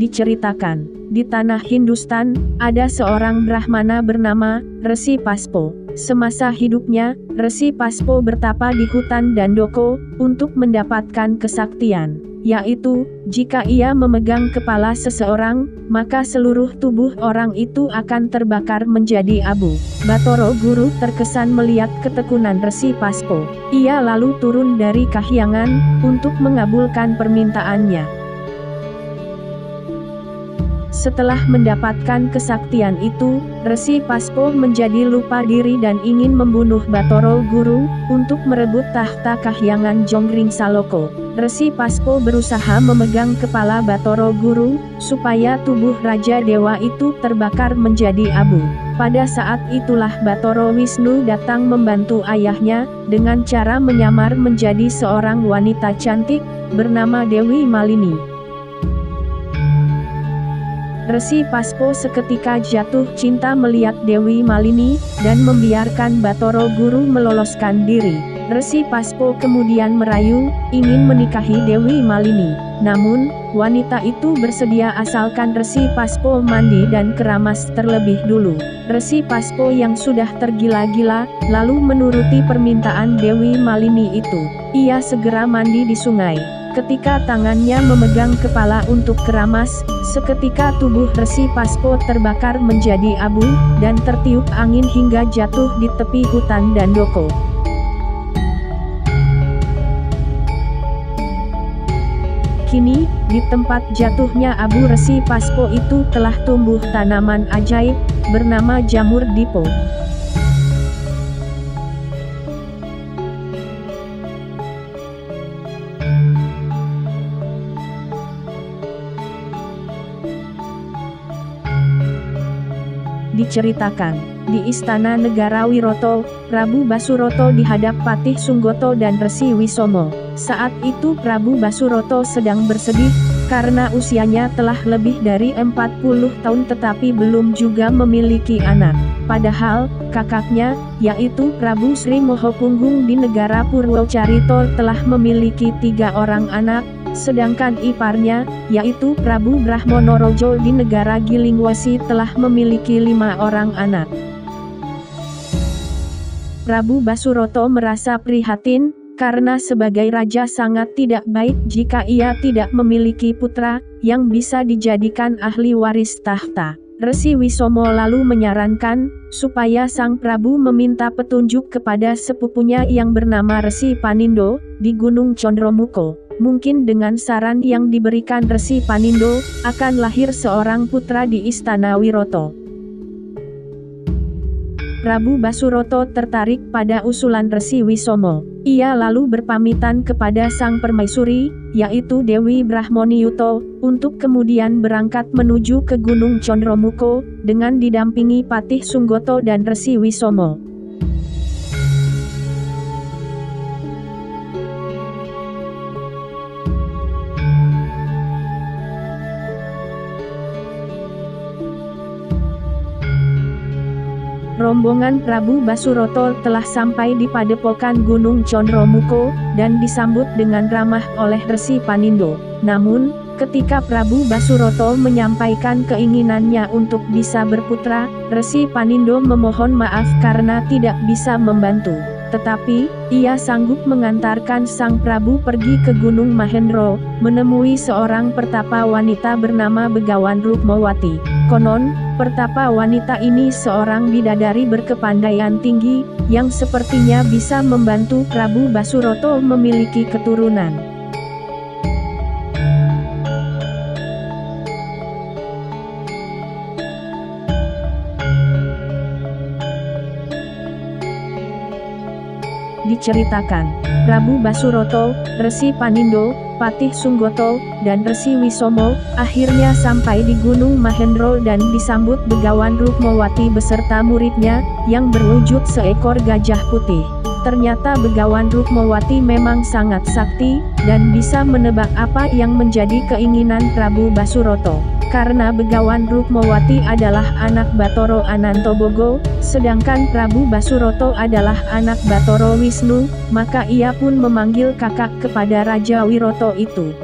Diceritakan, di tanah Hindustan, ada seorang Brahmana bernama Resi Paspo. Semasa hidupnya, Resi Paspo bertapa di hutan Dandoko, untuk mendapatkan kesaktian, yaitu, jika ia memegang kepala seseorang, maka seluruh tubuh orang itu akan terbakar menjadi abu. Batoro Guru terkesan melihat ketekunan Resi Paspo. Ia lalu turun dari kahyangan, untuk mengabulkan permintaannya. Setelah mendapatkan kesaktian itu, Resi Paspo menjadi lupa diri dan ingin membunuh Batoro Guru, untuk merebut tahta kahyangan Jonggring Saloko. Resi Paspo berusaha memegang kepala Batoro Guru, supaya tubuh Raja Dewa itu terbakar menjadi abu. Pada saat itulah Batoro Wisnu datang membantu ayahnya, dengan cara menyamar menjadi seorang wanita cantik, bernama Dewi Malini. Resi Paspo seketika jatuh cinta melihat Dewi Malini, dan membiarkan Batoro Guru meloloskan diri. Resi Paspo kemudian merayu, ingin menikahi Dewi Malini. Namun, wanita itu bersedia asalkan Resi Paspo mandi dan keramas terlebih dulu. Resi Paspo yang sudah tergila-gila, lalu menuruti permintaan Dewi Malini itu. Ia segera mandi di sungai. Ketika tangannya memegang kepala untuk keramas, seketika tubuh Resi Paspo terbakar menjadi abu, dan tertiup angin hingga jatuh di tepi hutan Dandoko. Kini, di tempat jatuhnya abu Resi Paspo itu telah tumbuh tanaman ajaib, bernama jamur dipo. Diceritakan, di istana negara Wiroto, Prabu Basuroto dihadap Patih Sunggoto dan Resi Wisomo. Saat itu Prabu Basuroto sedang bersedih, karena usianya telah lebih dari 40 tahun tetapi belum juga memiliki anak. Padahal, kakaknya, yaitu Prabu Sri Mohopunggung di negara Purwocarito telah memiliki 3 orang anak, sedangkan iparnya, yaitu Prabu Brahmonorojo di negara Gilingwasi telah memiliki 5 orang anak. Prabu Basuroto merasa prihatin, karena sebagai raja sangat tidak baik jika ia tidak memiliki putra, yang bisa dijadikan ahli waris tahta. Resi Wisomo lalu menyarankan, supaya sang Prabu meminta petunjuk kepada sepupunya yang bernama Resi Panindo, di Gunung Condromuko. Mungkin dengan saran yang diberikan Resi Panindo, akan lahir seorang putra di istana Wiroto. Prabu Basuroto tertarik pada usulan Resi Wisomo. Ia lalu berpamitan kepada sang permaisuri, yaitu Dewi Brahmoniyuto, untuk kemudian berangkat menuju ke Gunung Condromuko, dengan didampingi Patih Sunggoto dan Resi Wisomo. Rombongan Prabu Basuroto telah sampai di padepokan Gunung Condromuko, dan disambut dengan ramah oleh Resi Panindo. Namun, ketika Prabu Basuroto menyampaikan keinginannya untuk bisa berputra, Resi Panindo memohon maaf karena tidak bisa membantu. Tetapi, ia sanggup mengantarkan sang Prabu pergi ke Gunung Mahendro, menemui seorang pertapa wanita bernama Begawan Rukmawati. Konon, pertapa wanita ini seorang bidadari berkepandaian tinggi, yang sepertinya bisa membantu Prabu Basuroto memiliki keturunan. diceritakan. Prabu Basuroto, Resi Panindo, Patih Sunggoto, dan Resi Wisomo akhirnya sampai di Gunung Mahendro dan disambut Begawan Rukmawati beserta muridnya yang berwujud seekor gajah putih. Ternyata Begawan Rukmawati memang sangat sakti dan bisa menebak apa yang menjadi keinginan Prabu Basuroto. Karena Begawan Rukmawati adalah anak Batoro Anantobogo, sedangkan Prabu Basuroto adalah anak Batoro Wisnu, maka ia pun memanggil kakak kepada Raja Wiroto itu.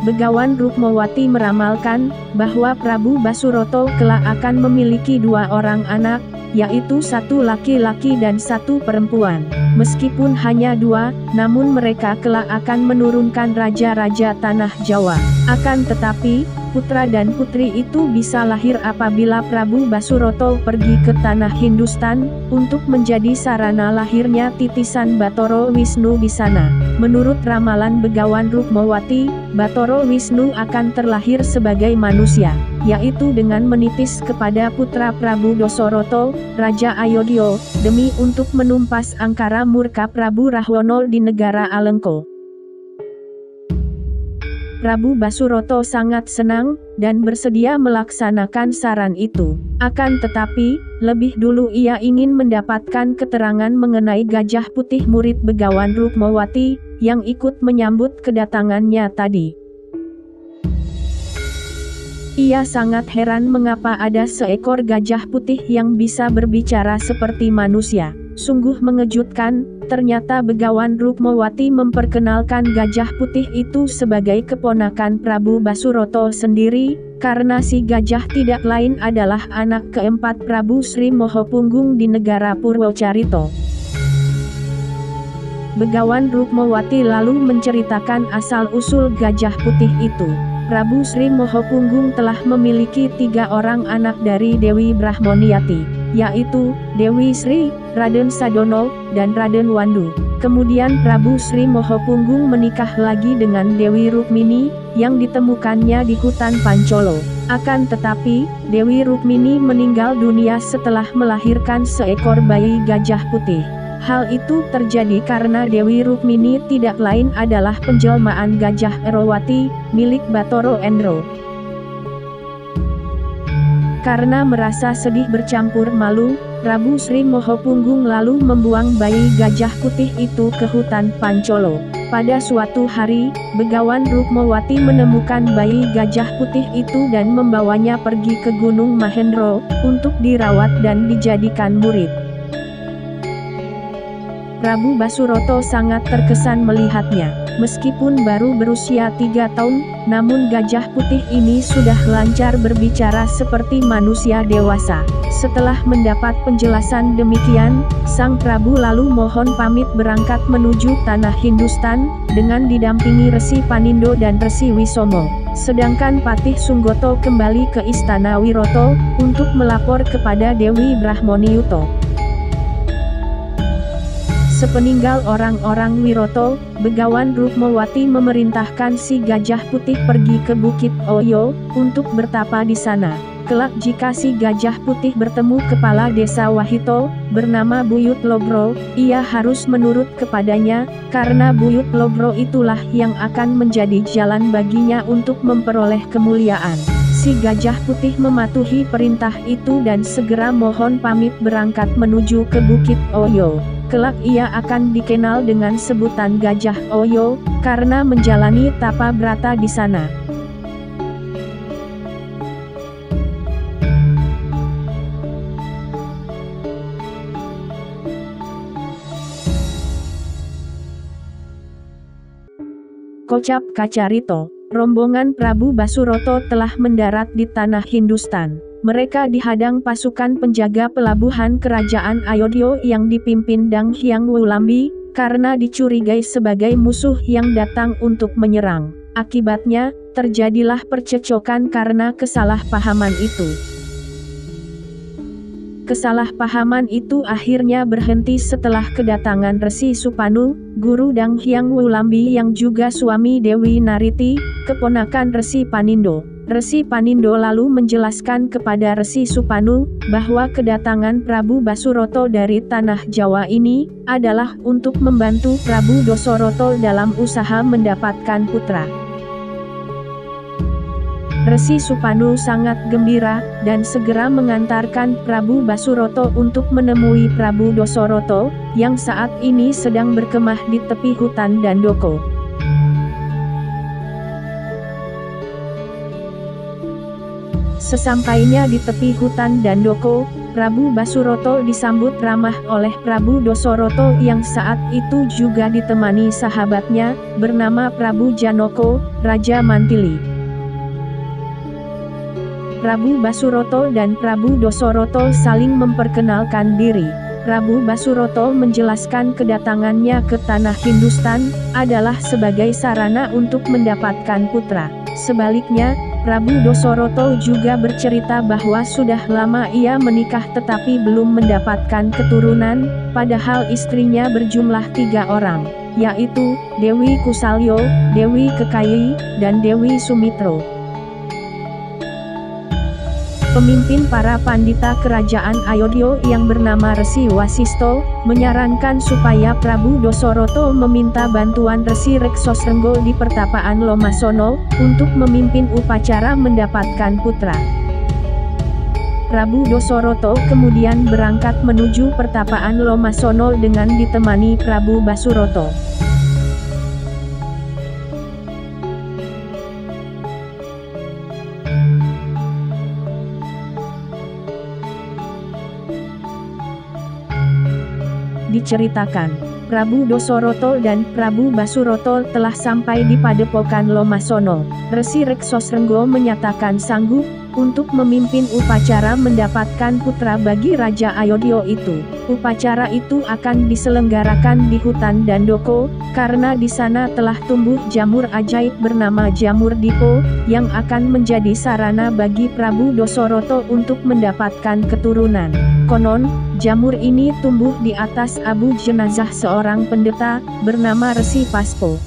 Begawan Rukmawati meramalkan bahwa Prabu Basuroto kelak akan memiliki 2 orang anak, yaitu 1 laki-laki dan 1 perempuan. Meskipun hanya 2, namun mereka kelak akan menurunkan raja-raja tanah Jawa. Akan tetapi, putra dan putri itu bisa lahir apabila Prabu Basuroto pergi ke tanah Hindustan, untuk menjadi sarana lahirnya titisan Batoro Wisnu di sana. Menurut ramalan Begawan Rukmawati, Batoro Wisnu akan terlahir sebagai manusia, yaitu dengan menitis kepada putra Prabu Dasarata, Raja Ayodhya, demi untuk menumpas angkara murka Prabu Rahwana di negara Alengka. Prabu Basuroto sangat senang, dan bersedia melaksanakan saran itu. Akan tetapi, lebih dulu ia ingin mendapatkan keterangan mengenai gajah putih murid Begawan Rukmawati, yang ikut menyambut kedatangannya tadi. Ia sangat heran mengapa ada seekor gajah putih yang bisa berbicara seperti manusia. Sungguh mengejutkan, ternyata Begawan Rukmawati memperkenalkan gajah putih itu sebagai keponakan Prabu Basuroto sendiri, karena si gajah tidak lain adalah anak keempat Prabu Sri Mohopunggung di negara Purwocarito. Begawan Rukmawati lalu menceritakan asal-usul gajah putih itu. Prabu Sri Mohopunggung telah memiliki 3 orang anak dari Dewi Brahmoniati, yaitu Dewi Sri, Raden Sadono, dan Raden Wandu. Kemudian Prabu Sri Mohopunggung menikah lagi dengan Dewi Rukmini, yang ditemukannya di hutan Pancolo. Akan tetapi, Dewi Rukmini meninggal dunia setelah melahirkan seekor bayi gajah putih. Hal itu terjadi karena Dewi Rukmini tidak lain adalah penjelmaan Gajah Erowati, milik Batoro Endro. Karena merasa sedih bercampur malu, Prabu Sri Mohopunggung lalu membuang bayi gajah putih itu ke hutan Pancolo. Pada suatu hari, Begawan Rukmawati menemukan bayi gajah putih itu dan membawanya pergi ke Gunung Mahendro, untuk dirawat dan dijadikan murid. Prabu Basuroto sangat terkesan melihatnya. Meskipun baru berusia 3 tahun, namun gajah putih ini sudah lancar berbicara seperti manusia dewasa. Setelah mendapat penjelasan demikian, Sang Prabu lalu mohon pamit berangkat menuju tanah Hindustan, dengan didampingi Resi Panindo dan Resi Wisomo. Sedangkan Patih Sunggoto kembali ke Istana Wiroto, untuk melapor kepada Dewi Brahmoniuto. Sepeninggal orang-orang Wiroto, Begawan Rukmawati memerintahkan si gajah putih pergi ke Bukit Oyo, untuk bertapa di sana. Kelak jika si gajah putih bertemu kepala desa Wahito, bernama Buyut Logro, ia harus menurut kepadanya, karena Buyut Logro itulah yang akan menjadi jalan baginya untuk memperoleh kemuliaan. Si gajah putih mematuhi perintah itu dan segera mohon pamit berangkat menuju ke Bukit Oyo. Kelak ia akan dikenal dengan sebutan Gajah Oyo, karena menjalani tapa brata di sana. Kocap Kacarito, rombongan Prabu Basuroto telah mendarat di tanah Hindustan. Mereka dihadang pasukan penjaga pelabuhan kerajaan Ayodhya yang dipimpin Dang Hyang Wulambi, karena dicurigai sebagai musuh yang datang untuk menyerang. Akibatnya, terjadilah percecokan karena kesalahpahaman itu. Kesalahpahaman itu akhirnya berhenti setelah kedatangan Resi Supanu, guru Dang Hyang Wulambi yang juga suami Dewi Nariti, keponakan Resi Panindo. Resi Panindo lalu menjelaskan kepada Resi Supanu, bahwa kedatangan Prabu Basuroto dari tanah Jawa ini, adalah untuk membantu Prabu Dasarata dalam usaha mendapatkan putra. Resi Supanu sangat gembira, dan segera mengantarkan Prabu Basuroto untuk menemui Prabu Dasarata, yang saat ini sedang berkemah di tepi hutan Dandoko. Sesampainya di tepi hutan Dandoko, Prabu Basuroto disambut ramah oleh Prabu Dasarata yang saat itu juga ditemani sahabatnya, bernama Prabu Janaka, Raja Mantili. Prabu Basuroto dan Prabu Dasarata saling memperkenalkan diri. Prabu Basuroto menjelaskan kedatangannya ke tanah Hindustan, adalah sebagai sarana untuk mendapatkan putra. Sebaliknya, Prabu Dasarata juga bercerita bahwa sudah lama ia menikah tetapi belum mendapatkan keturunan, padahal istrinya berjumlah 3 orang, yaitu Dewi Kusalya, Dewi Kekayi, dan Dewi Sumitra. Pemimpin para pandita kerajaan Ayodhya yang bernama Resi Wasistha, menyarankan supaya Prabu Dasarata meminta bantuan Resi Reksosrengga di pertapaan Lomasono, untuk memimpin upacara mendapatkan putra. Prabu Dasarata kemudian berangkat menuju pertapaan Lomasono dengan ditemani Prabu Basuroto. Diceritakan, Prabu Dasarata dan Prabu Basuroto telah sampai di padepokan Lomasono. Resi Reksosrengga menyatakan sanggup untuk memimpin upacara mendapatkan putra bagi Raja Ayodhya itu. Upacara itu akan diselenggarakan di hutan Dandoko, karena di sana telah tumbuh jamur ajaib bernama jamur Dipo, yang akan menjadi sarana bagi Prabu Dasarata untuk mendapatkan keturunan. Konon, jamur ini tumbuh di atas abu jenazah seorang pendeta, bernama Resi Paspo.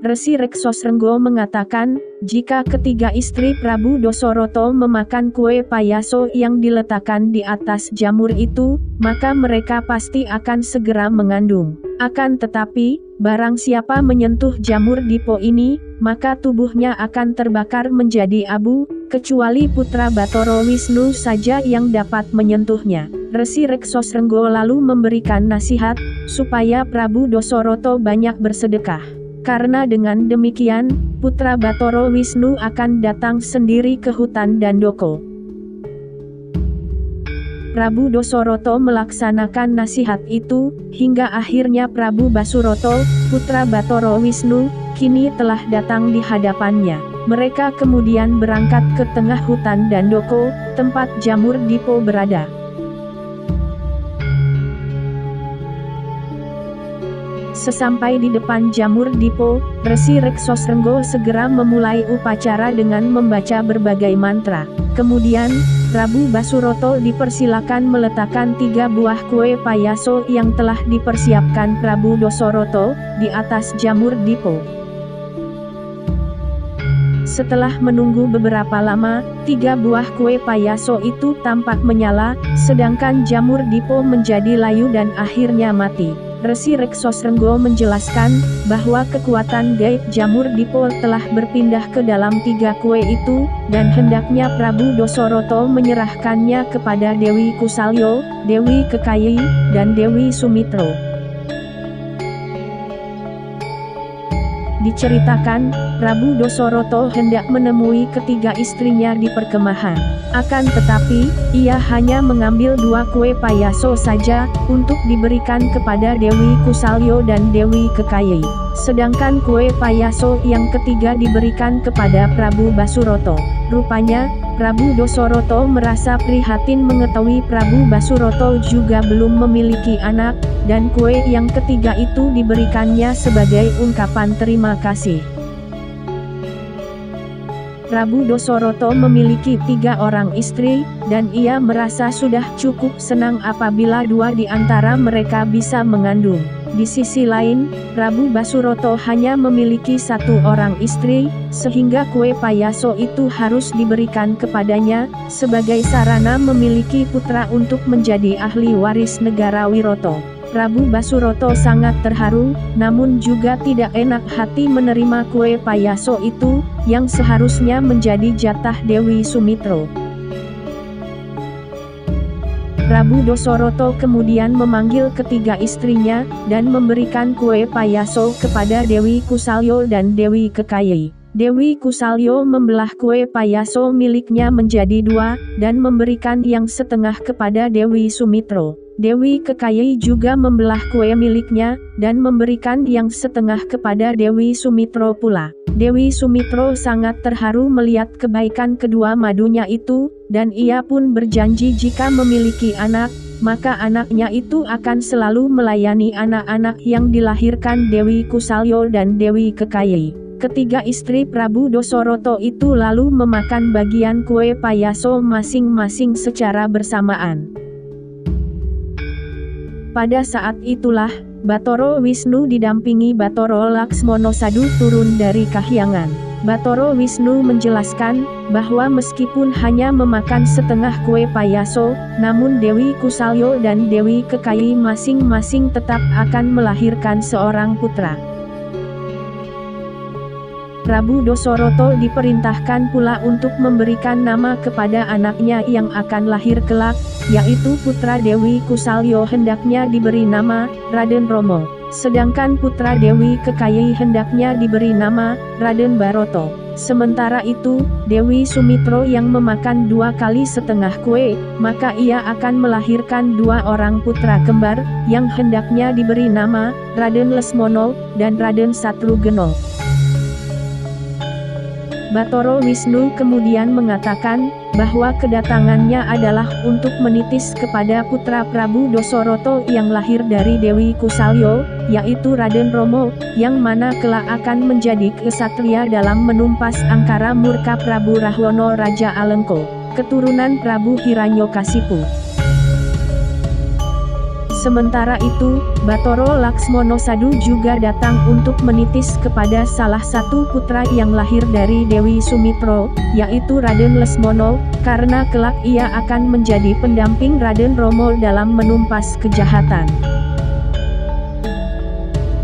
Resi Reksosrengga mengatakan, jika ketiga istri Prabu Dasarata memakan kue payaso yang diletakkan di atas jamur itu, maka mereka pasti akan segera mengandung. Akan tetapi, barang siapa menyentuh jamur Dipo ini, maka tubuhnya akan terbakar menjadi abu, kecuali putra Bathara Wisnu saja yang dapat menyentuhnya. Resi Reksosrengga lalu memberikan nasihat, supaya Prabu Dasarata banyak bersedekah. Karena dengan demikian, putra Bathara Wisnu akan datang sendiri ke hutan Dandoko. Prabu Dasarata melaksanakan nasihat itu, hingga akhirnya Prabu Basuroto, putra Bathara Wisnu, kini telah datang di hadapannya. Mereka kemudian berangkat ke tengah hutan Dandoko, tempat jamur Dipo berada. Sesampai di depan jamur Dipo, Resi Reksosrengga segera memulai upacara dengan membaca berbagai mantra. Kemudian, Prabu Basuroto dipersilakan meletakkan 3 buah kue payaso yang telah dipersiapkan Prabu Dasarata, di atas jamur Dipo. Setelah menunggu beberapa lama, 3 buah kue payaso itu tampak menyala, sedangkan jamur Dipo menjadi layu dan akhirnya mati. Resi Reksosrengga menjelaskan, bahwa kekuatan gaib jamur Dipo telah berpindah ke dalam 3 kue itu, dan hendaknya Prabu Dasarata menyerahkannya kepada Dewi Kusalya, Dewi Kekayi, dan Dewi Sumitra. Diceritakan, Prabu Dasarata hendak menemui ketiga istrinya di perkemahan. Akan tetapi, ia hanya mengambil 2 kue payaso saja, untuk diberikan kepada Dewi Kusalya dan Dewi Kekayi. Sedangkan kue payaso yang ketiga diberikan kepada Prabu Basuroto. Rupanya, Prabu Dasarata merasa prihatin mengetahui Prabu Basuroto juga belum memiliki anak, dan kue yang ketiga itu diberikannya sebagai ungkapan terima kasih. Prabu Dasarata memiliki 3 orang istri, dan ia merasa sudah cukup senang apabila 2 di antara mereka bisa mengandung. Di sisi lain, Prabu Basurato hanya memiliki 1 orang istri, sehingga kue payaso itu harus diberikan kepadanya, sebagai sarana memiliki putra untuk menjadi ahli waris negara Wirata. Prabu Basurato sangat terharu, namun juga tidak enak hati menerima kue payaso itu, yang seharusnya menjadi jatah Dewi Sumitra. Prabu Dasarata kemudian memanggil ketiga istrinya, dan memberikan kue payaso kepada Dewi Kusalya dan Dewi Kekayi. Dewi Kusalya membelah kue payaso miliknya menjadi 2, dan memberikan yang setengah kepada Dewi Sumitra. Dewi Kekayi juga membelah kue miliknya, dan memberikan yang setengah kepada Dewi Sumitra pula. Dewi Sumitra sangat terharu melihat kebaikan kedua madunya itu, dan ia pun berjanji jika memiliki anak, maka anaknya itu akan selalu melayani anak-anak yang dilahirkan Dewi Kusalya dan Dewi Kekayi. Ketiga istri Prabu Dasarata itu lalu memakan bagian kue payaso masing-masing secara bersamaan. Pada saat itulah, Bathara Wisnu didampingi Bathara Laksmana Sadu turun dari kahyangan. Bathara Wisnu menjelaskan, bahwa meskipun hanya memakan setengah kue payaso, namun Dewi Kusalya dan Dewi Kekayi masing-masing tetap akan melahirkan seorang putra. Prabu Dasarata diperintahkan pula untuk memberikan nama kepada anaknya yang akan lahir kelak, yaitu putra Dewi Kusalya hendaknya diberi nama Raden Rama, sedangkan putra Dewi Kekayi hendaknya diberi nama Raden Barata. Sementara itu, Dewi Sumitra yang memakan 2 kali setengah kue, maka ia akan melahirkan 2 orang putra kembar, yang hendaknya diberi nama Raden Lesmana dan Raden Satrugena. Bathara Wisnu kemudian mengatakan, bahwa kedatangannya adalah untuk menitis kepada putra Prabu Dasarata yang lahir dari Dewi Kusalya, yaitu Raden Rama, yang mana kelak akan menjadi kesatria dalam menumpas angkara murka Prabu Rahwana Raja Alengka, keturunan Prabu Hiranyakasipu. Sementara itu, Bathara Laksmana Sadu juga datang untuk menitis kepada salah satu putra yang lahir dari Dewi Sumitra, yaitu Raden Lesmana, karena kelak ia akan menjadi pendamping Raden Rama dalam menumpas kejahatan.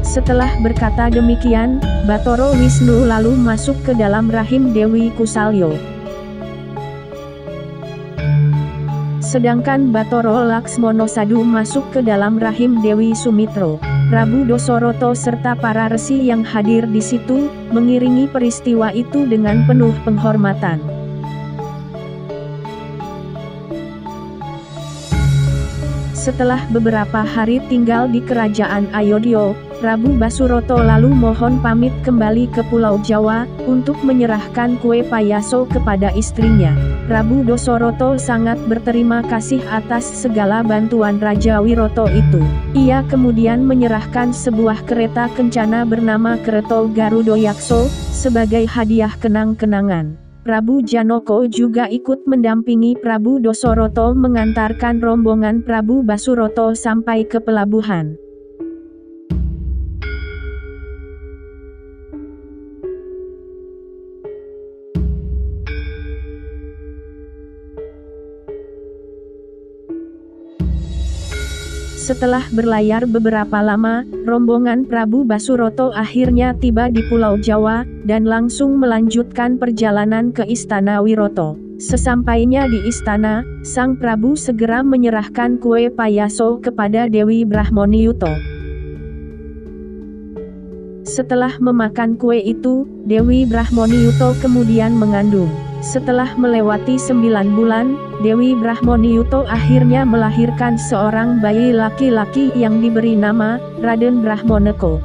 Setelah berkata demikian, Bathara Wisnu lalu masuk ke dalam rahim Dewi Kusalya. Sedangkan Bathara Laksmana Sadu masuk ke dalam rahim Dewi Sumitra. Prabu Dasarata serta para resi yang hadir di situ, mengiringi peristiwa itu dengan penuh penghormatan. Setelah beberapa hari tinggal di kerajaan Ayodhya, Prabu Basurato lalu mohon pamit kembali ke Pulau Jawa, untuk menyerahkan kue payaso kepada istrinya. Prabu Dasarata sangat berterima kasih atas segala bantuan Raja Wirata itu. Ia kemudian menyerahkan sebuah kereta kencana bernama Kereta Garuda Yaksa, sebagai hadiah kenang-kenangan. Prabu Janaka juga ikut mendampingi Prabu Dasarata mengantarkan rombongan Prabu Basurato sampai ke pelabuhan. Setelah berlayar beberapa lama, rombongan Prabu Basurato akhirnya tiba di Pulau Jawa, dan langsung melanjutkan perjalanan ke Istana Wirata. Sesampainya di istana, Sang Prabu segera menyerahkan kue payaso kepada Dewi Brahmaniyuta. Setelah memakan kue itu, Dewi Brahmaniyuta kemudian mengandung. Setelah melewati 9 bulan, Dewi Brahmaniyuta akhirnya melahirkan seorang bayi laki-laki yang diberi nama Raden Brahmaneka.